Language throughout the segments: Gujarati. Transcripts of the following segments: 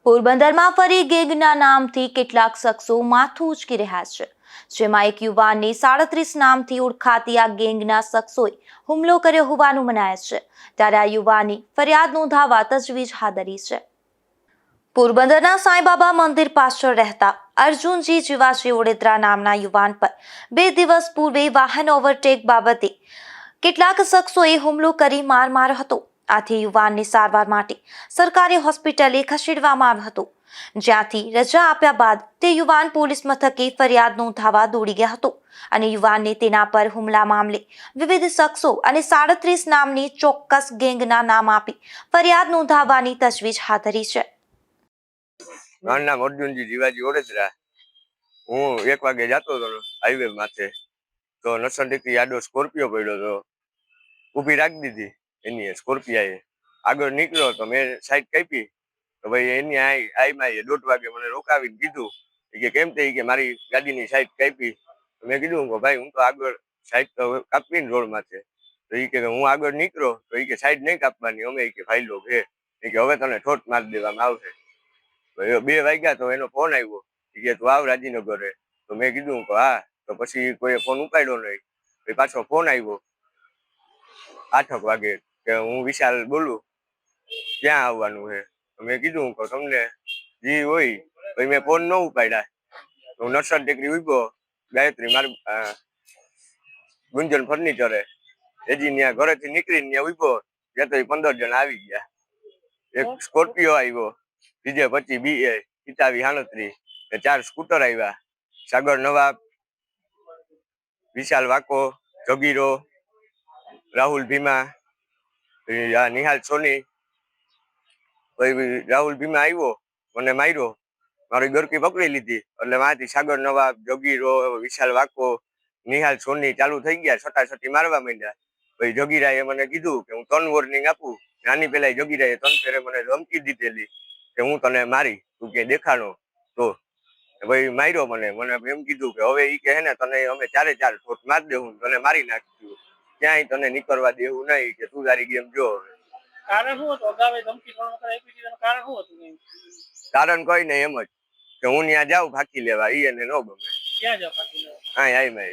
પોરબંદરમાં ફરી ગેંગના નામથી કેટલાક શખ્સો માથું ઉંચકી રહ્યા છે, જેમાં એક યુવાનની 37 નામથી ઓળખાતી આ ગેંગના શખ્સોએ હુમલો કર્યો હોવાનું મનાય છે. ત્યારે આ યુવાનની ફરિયાદ નોંધાવવા તજવીજ હાથ ધરી છે. પોરબંદરના સાંઈબાબા મંદિર પાછળ રહેતા અર્જુનજી જીવાજી ઓડેદરા નામના યુવાન પર 2 દિવસ પૂર્વે વાહન ઓવરટેક બાબતે કેટલાક શખ્સોએ હુમલો કરી માર માર્યો હતો. આથી યુવાનની સારવાર માટે સરકારી હોસ્પિટલે ખસેડવામાં આવ્યો હતો, જ્યાંથી રજા આપ્યા બાદ તે યુવાન પોલીસ મથકે ફરિયાદ નોંધાવવા દોડી ગયા હતો અને યુવાનને તેના પર હુમલા મામલે વિવિધ શખ્સો અને 37 નામની ચોક્કસ ગેંગના નામ આપી ફરિયાદ નોંધાવવાની તજવીજ હાથ ધરી છે. મારું નામ અર્જુનજી જીવાજી ઓડેદરા. હું 1 વાગે જતો હતો હાઈવે માથે, તો નસંડીથી આડો સ્કોર્પિયો પડ્યો હતો. ઊભી રાખી દીધી એની સ્કોર્પિયાએ. આગળ નીકળ્યો તો મેં સાઈડ કાપી, તો ભાઈ એની આઈમાં 1:30 વાગે મને રોકાવીને કીધું કે કેમ તે કે મારી ગાડીની સાઈડ કાપી. મેં કીધું કે ભાઈ હું તો આગળ સાઈડ તો કાપવી ને રોડ માથે. તો એ કે હું આગળ નીકળ્યો તો એ કે સાઈડ નહીં કાપવાની, અમે કે ફાઈલો છે કે હવે તને ઠોઠ મારી દેવામાં આવશે. 2 વાગ્યા તો એનો ફોન આવ્યો કે તું આવ રાજીનગરે. તો મેં કીધું કે હા. તો પછી કોઈ ફોન ઉપાડ્યો નહીં. પછી પાછો ફોન આવ્યો 8 વાગે કે હું વિશાલ બોલું, ક્યાં આવવાનું છે. તો મેં કીધું કે તમને જે હોય. પછી મેં ફોન ન ઉપાડ્યા. તો હું નરસદ ટેકરી ઉભો, ગાયત્રી મારું ગુંજન ફર્નિચરે હજી ત્યાં ઘરેથી નીકળીને ત્યાં ઉભો ત્યાં તો 15 જણા આવી ગયા. એક સ્કોર્પિયો આવ્યો, બીજે 25 BA 37 4 સ્કૂટર આવ્યા. સાગર નવાબ, વિશાલ વાકો, જગીરો, રાહુલ ભીમા, નિહાલ સોની. પછી રાહુલ ભીમા આવ્યો, મને માર્યો, મારી ગરકી પકડી લીધી. એટલે માંથી સાગર નવાબ, જગીરો, વિશાલ વાકો, નિહાલ સોની ચાલુ થઈ ગયા, છટાછટી મારવા માંડ્યા. પછી જગીરાએ મને કીધું કે હું 3 વોર્નિંગ આપું. આની પેલા જગીરાએ 3 ફેરે મને ધમકી દીધેલી કે હું તને મારી, તું કે દેખાણો તો. ભાઈ માર્યો મને એમ કીધું કે હવે ઈ કે હે ને તને અમે 4 ઠોઠ મારી દેવું, તને મારી નાખ્યું, ક્યાંય તને નીકળવા દેવું નહીં, કે તું તારી ગેમ જો. કારણ શું હતું? અગાઉ ધમકી ત્રણ વખત આપી હતી, કારણ શું હતું? કારણ કઈ નહીં, એમ જ કે હું ત્યાં જાઉં ફાંકી લેવા, ઈ એને ન ગમે. ક્યાં જાવ ફાંકી લેવા? આય મેં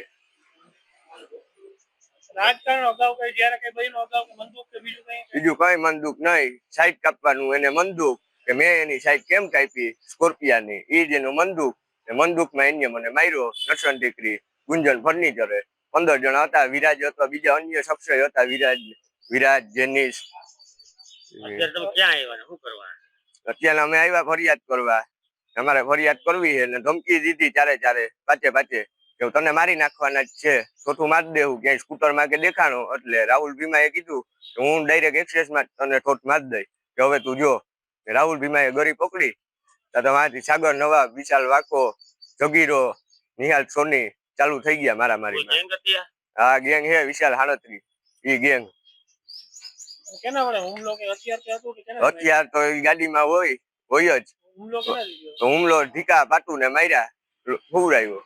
રાજકારણ અગાઉ કઈ જયારે કઈ બન્યું અગાઉ બંદૂક કે બીજું કઈ બંદૂક નહીં. સાઈડ કાપવાનું એને બંદૂક, કે મેં એની સાઈડ કેમ કાપી સ્કોર્પિયાની, ઈ જ એનું બંદૂક. બંદૂકમાં એને મને માર્યો. નરસણ ટેકરી ગુંજન ફર્નિચરે 15 જણા હતા. વિરાજ હતો, બીજા અન્ય શખ્સો હતા, વિરાજ જેનિસ. અત્યારે અમે આવ્યા ફરિયાદ કરવા. અમારે ફરિયાદ કરવી છે ને ધમકી દીધી ચારે પાચે કે તને મારી નાખવાના જ છે, ચોથું મારી દેવું ક્યાંય સ્કૂટરમાં કે દેખાણો. એટલે રાહુલ ભીમાએ કીધું કે હું ડાયરેક્ટ એક્સેસમાં તને ઠોઠ મારી દઈ, કે હવે તું જો. રાહુલ ભીમાએ ગરી પકડી તો તમારાથી સાગર નવાબ, વિશાલ વાકો, જગીરો, નિહાલ સોની ચાલુ થઈ ગયા મારામારીમાં. હા, ગેંગ હે વિશાલ 37, ઈ ગેંગ. હથિયાર તો ગાડીમાં હોય જ. હુમલો ઢીકા પાટું ને માર્યા, હુવરાયો.